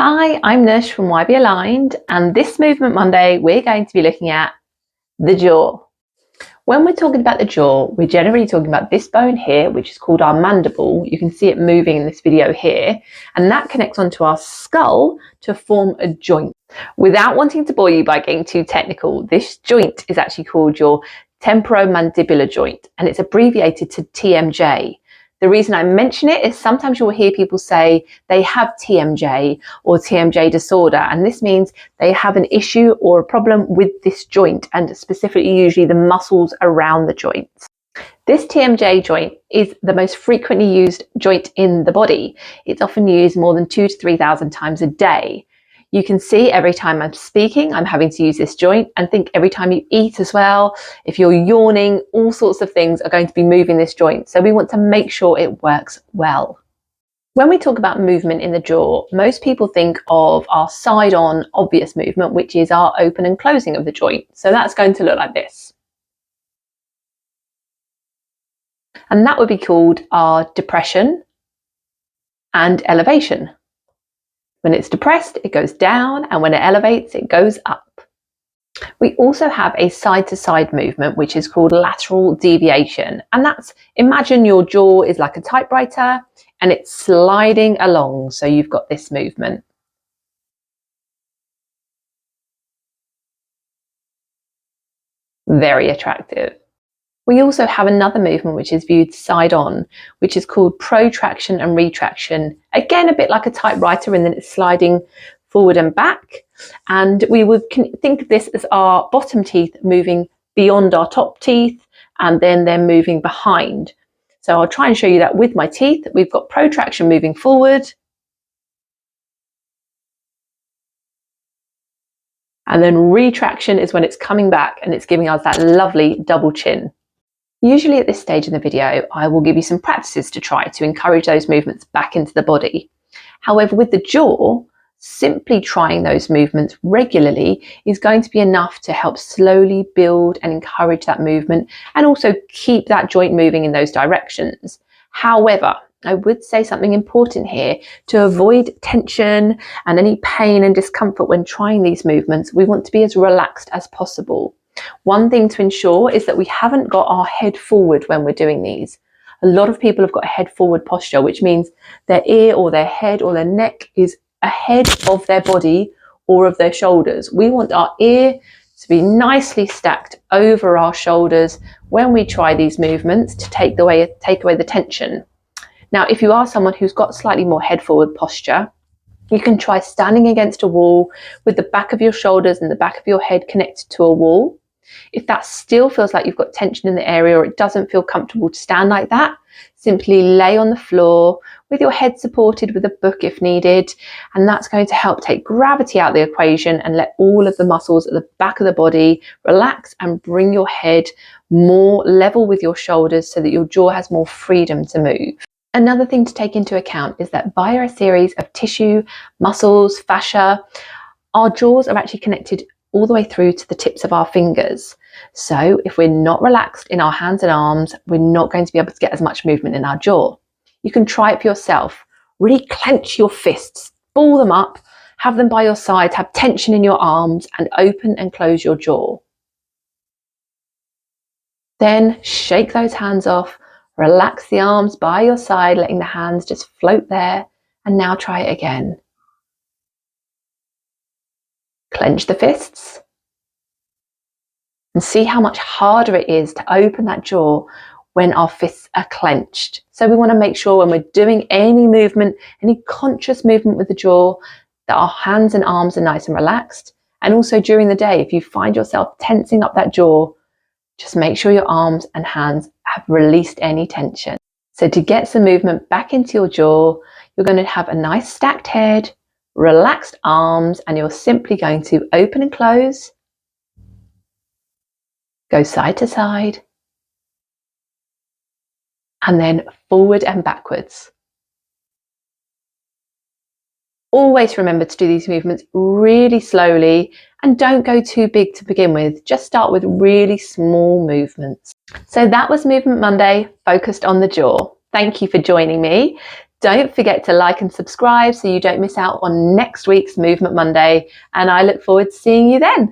Hi, I'm Nush from Why Be Aligned, and this Movement Monday we're going to be looking at the jaw. When we're talking about the jaw, we're generally talking about this bone here, which is called our mandible. You can see it moving in this video here, and that connects onto our skull to form a joint. Without wanting to bore you by getting too technical, this joint is actually called your temporomandibular joint, and it's abbreviated to TMJ. The reason I mention it is sometimes you'll hear people say they have TMJ or TMJ disorder, and this means they have an issue or a problem with this joint, and specifically usually the muscles around the joints. This TMJ joint is the most frequently used joint in the body. It's often used more than 2,000 to 3,000 times a day. You can see every time I'm speaking, I'm having to use this joint, and think every time you eat as well. If you're yawning, all sorts of things are going to be moving this joint. So we want to make sure it works well. When we talk about movement in the jaw, most people think of our side-on obvious movement, which is our open and closing of the joint. So that's going to look like this. And that would be called our depression and elevation. When it's depressed, it goes down, and when it elevates, it goes up. We also have a side-to-side movement, which is called lateral deviation. And that's, imagine your jaw is like a typewriter and it's sliding along. So you've got this movement. Very attractive. We also have another movement which is viewed side on, which is called protraction and retraction. Again, a bit like a typewriter, and then it's sliding forward and back. And we would think of this as our bottom teeth moving beyond our top teeth, and then they're moving behind. So I'll try and show you that with my teeth. We've got protraction moving forward. And then retraction is when it's coming back and it's giving us that lovely double chin. Usually at this stage in the video, I will give you some practices to try to encourage those movements back into the body. However, with the jaw, simply trying those movements regularly is going to be enough to help slowly build and encourage that movement, and also keep that joint moving in those directions. However, I would say something important here. To avoid tension and any pain and discomfort when trying these movements, we want to be as relaxed as possible. One thing to ensure is that we haven't got our head forward when we're doing these. A lot of people have got a head forward posture, which means their ear or their head or their neck is ahead of their body or of their shoulders. We want our ear to be nicely stacked over our shoulders when we try these movements to take away the tension. Now, if you are someone who's got slightly more head forward posture, you can try standing against a wall with the back of your shoulders and the back of your head connected to a wall. If that still feels like you've got tension in the area, or it doesn't feel comfortable to stand like that, simply lay on the floor with your head supported with a book if needed. And that's going to help take gravity out of the equation and let all of the muscles at the back of the body relax and bring your head more level with your shoulders so that your jaw has more freedom to move. Another thing to take into account is that via a series of tissue, muscles, fascia, our jaws are actually connected all the way through to the tips of our fingers. So if we're not relaxed in our hands and arms, we're not going to be able to get as much movement in our jaw. You can try it for yourself. Really clench your fists, ball them up, have them by your side, have tension in your arms, and open and close your jaw. Then shake those hands off. Relax the arms by your side, letting the hands just float there. And now try it again. Clench the fists. And see how much harder it is to open that jaw when our fists are clenched. So we want to make sure when we're doing any movement, any conscious movement with the jaw, that our hands and arms are nice and relaxed. And also during the day, if you find yourself tensing up that jaw, just make sure your arms and hands have released any tension. So to get some movement back into your jaw, you're going to have a nice stacked head, relaxed arms, and you're simply going to open and close, go side to side, and then forward and backwards. Always remember to do these movements really slowly, and don't go too big to begin with. Just start with really small movements. So that was Movement Monday, focused on the jaw. Thank you for joining me. Don't forget to like and subscribe so you don't miss out on next week's Movement Monday, and I look forward to seeing you then.